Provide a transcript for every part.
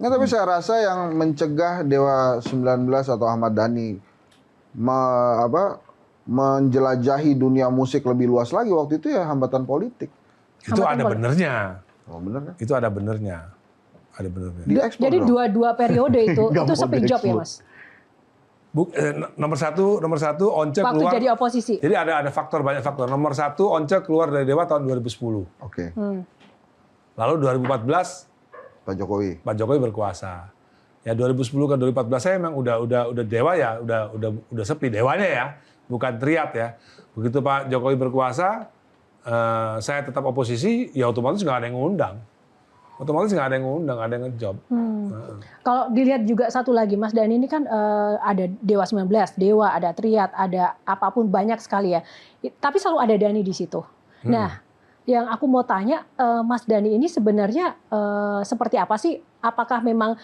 Nggak, tapi saya rasa yang mencegah Dewa 19 atau Ahmad Dhani menjelajahi dunia musik lebih luas lagi waktu itu ya hambatan politik. Itu ada benernya. Oh, bener kan? Itu ada benernya. Ada benernya. Jadi dua periode itu sepi job ya Mas? Nomor satu Once Waktu keluar. jadi oposisi. Jadi ada banyak faktor. Nomor satu Once keluar dari Dewa tahun 2010. Oke. Lalu 2014 Pak Jokowi berkuasa. Ya 2010 ke 2014 saya memang udah Dewa ya, udah sepi Dewanya ya, bukan Triad ya. Begitu Pak Jokowi berkuasa, saya tetap oposisi, ya otomatis nggak ada yang ngundang. Nggak ada yang ngejob. Kalau dilihat juga satu lagi, Mas Dhani ini kan ada Dewa 19, Dewa, ada Triad, ada apapun banyak sekali ya. Tapi selalu ada Dhani di situ. Nah, yang aku mau tanya, Mas Dhani ini sebenarnya seperti apa sih? Apakah memang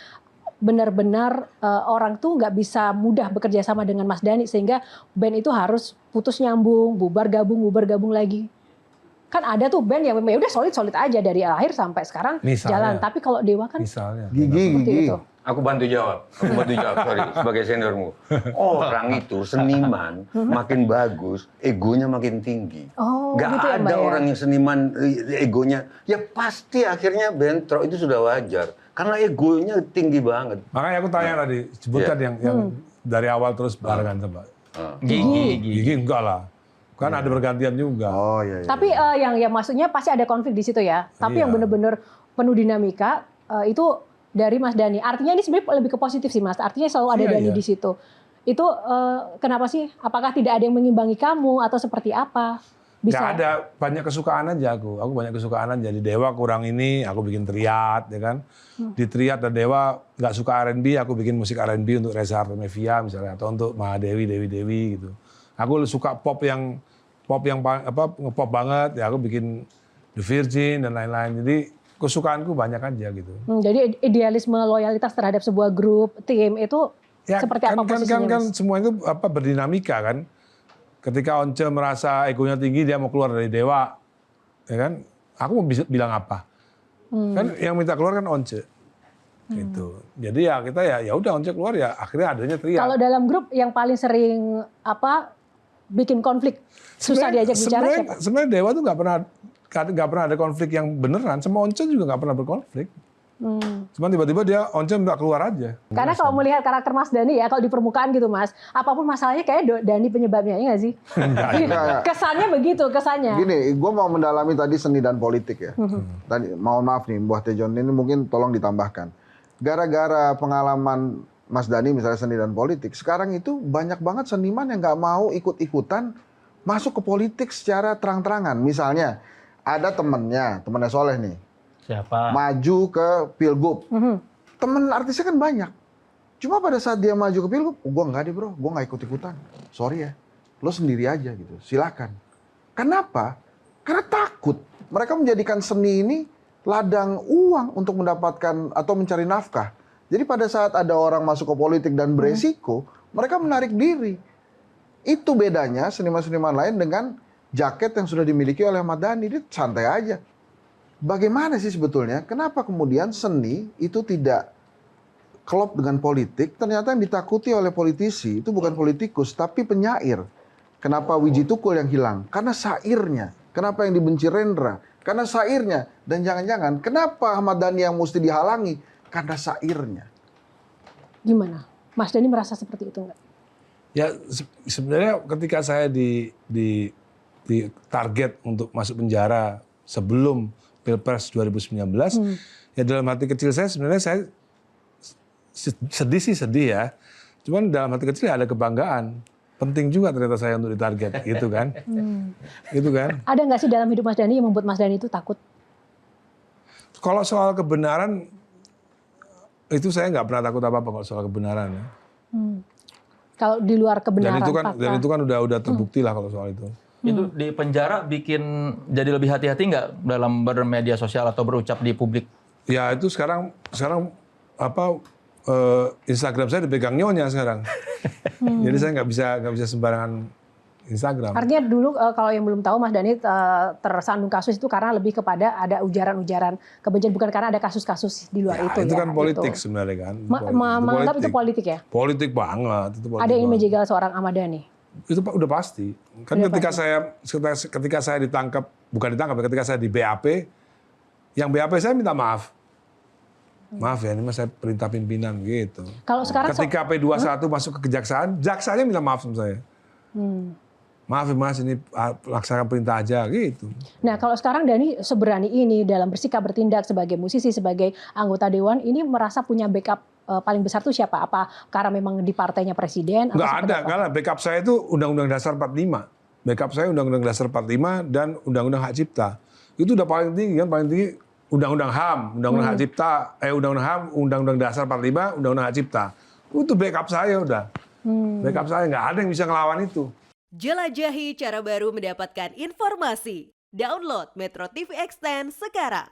benar-benar orang tuh nggak bisa mudah bekerja sama dengan Mas Dhani sehingga band itu harus putus nyambung, bubar gabung lagi? Kan ada tuh band yang memang udah solid aja dari akhir sampai sekarang jalan. Tapi kalau Dewa kan Gigi. itu. Aku bantu jawab, sorry, sebagai seniormu. Orang itu seniman makin bagus, egonya makin tinggi. Oh, Gak gitu ya, ada Mbak, ya? orang yang seniman egonya, ya pasti akhirnya bentrok, itu sudah wajar. Karena egonya tinggi banget. Makanya aku tanya tadi, sebutkan yang dari awal terus barengan sama. Gigi enggak lah. Kan ada bergantian juga. Oh iya. Tapi yang maksudnya pasti ada konflik di situ ya. Tapi yang benar-benar penuh dinamika itu dari Mas Dhani. Artinya ini sebenarnya lebih ke positif sih Mas. Artinya selalu ada Dhani di situ. Itu kenapa sih? Apakah tidak ada yang mengimbangi kamu atau seperti apa? Bisa. Gak ada, banyak kesukaan aja aku. Aku banyak kesukaan aja. Di Dewa kurang ini, aku bikin Triad, ya kan. Di Triad dan Dewa nggak suka R&B, aku bikin musik R&B untuk Reza Artamevia misalnya, atau untuk Mahadewi, Dewi gitu. Aku suka pop yang ngepop banget, ya aku bikin The Virgin dan lain-lain. Jadi kesukaanku banyak aja gitu. Jadi idealisme loyalitas terhadap sebuah grup, tim itu ya, seperti apa posisinya kan Mas? semua itu berdinamika kan. Ketika Once merasa egonya tinggi, dia mau keluar dari Dewa, ya kan? Aku mau bilang apa? Kan yang minta keluar kan Once. Gitu. Jadi ya kita ya udah Once keluar ya akhirnya adanya Triad. Kalau dalam grup yang paling sering bikin konflik, susah diajak bicara siapa? Sebenarnya Dewa tuh nggak pernah ada konflik yang beneran. Sama Once juga nggak pernah berkonflik. Cuman tiba-tiba dia Once nggak keluar aja. Karena kalau melihat karakter Mas Dhani ya, kalau di permukaan gitu Mas, apapun masalahnya kayak Dhani penyebabnya, ya nggak sih? Kesannya begitu, kesannya. Gini, gue mau mendalami tadi seni dan politik ya. Tadi, mohon maaf nih, Mbah Tejon ini mungkin tolong ditambahkan. Gara-gara pengalaman Mas Dhani misalnya seni dan politik, sekarang itu banyak banget seniman yang nggak mau ikut-ikutan masuk ke politik secara terang-terangan. Misalnya ada temennya Soleh nih. Siapa? Maju ke Pilgub. Temen artisnya kan banyak. Cuma pada saat dia maju ke Pilgub, gue nggak deh bro, gue nggak ikut-ikutan. Sorry ya, lo sendiri aja gitu, silakan. Kenapa? Karena takut. Mereka menjadikan seni ini ladang uang untuk mendapatkan atau mencari nafkah. Jadi pada saat ada orang masuk ke politik dan beresiko, mereka menarik diri. Itu bedanya seniman-seniman lain dengan jaket yang sudah dimiliki oleh Ahmad Dhani. Dia santai aja. Bagaimana sih sebetulnya? Kenapa kemudian seni itu tidak klop dengan politik? Ternyata yang ditakuti oleh politisi itu bukan politikus, tapi penyair. Kenapa Wiji Tukul yang hilang? Karena syairnya. Kenapa yang dibenci Rendra? Karena syairnya. Dan jangan-jangan, kenapa Ahmad Dhani yang mesti dihalangi? Karena syairnya. Gimana? Mas Dhani merasa seperti itu nggak? Ya sebenarnya ketika saya di target untuk masuk penjara sebelum Pilpres 2019, ya dalam hati kecil saya sebenarnya saya sedih ya. Cuman dalam hati kecil ada kebanggaan. Penting juga ternyata saya untuk ditarget, gitu kan? Gitu kan? Ada nggak sih dalam hidup Mas Dhani yang membuat Mas Dhani itu takut? Kalau soal kebenaran, itu saya nggak pernah takut apa-apa kalau soal kebenaran. Ya. Kalau di luar kebenaran, dan itu kan udah terbukti lah kalau soal itu. Itu di penjara bikin jadi lebih hati-hati nggak dalam bermedia sosial atau berucap di publik? Ya itu sekarang Instagram saya dipegang nyonya sekarang. Jadi saya nggak bisa sembarangan Instagram. Artinya dulu kalau yang belum tahu Mas Dhani tersandung kasus itu karena lebih kepada ada ujaran-ujaran kebencian, bukan karena ada kasus-kasus di luar Ya, itu itu ya. kan politik gitu. sebenarnya kan. Menganggap itu politik ya? Politik banget. Itu politik Ada yang banget. menjegal seorang Ahmad Dhani? Itu udah pasti. Kan Udah ketika saya ditangkap, bukan ditangkap, ketika saya di BAP, yang BAP saya minta maaf. Maaf ya, ini mas saya perintah pimpinan gitu. Kalau sekarang Ketika P21 masuk ke kejaksaan, jaksanya minta maaf sama saya. Maaf ya mas, ini laksanakan perintah aja gitu. Nah, kalau sekarang Dhani seberani ini dalam bersikap bertindak sebagai musisi, sebagai anggota dewan, ini merasa punya backup paling besar tuh siapa? Apa karena memang di partainya presiden? Nggak ada, karena backup saya itu Undang-Undang Dasar 45. Backup saya Undang-Undang Dasar 45 dan Undang-Undang Hak Cipta. Itu udah paling tinggi kan, paling tinggi Undang-Undang HAM, Undang-Undang Hak Cipta, Undang-Undang HAM, Undang-Undang Dasar 45, Undang-Undang Hak Cipta. Itu backup saya udah. Backup saya, nggak ada yang bisa ngelawan itu. Jelajahi cara baru mendapatkan informasi. Download Metro TV Extend sekarang.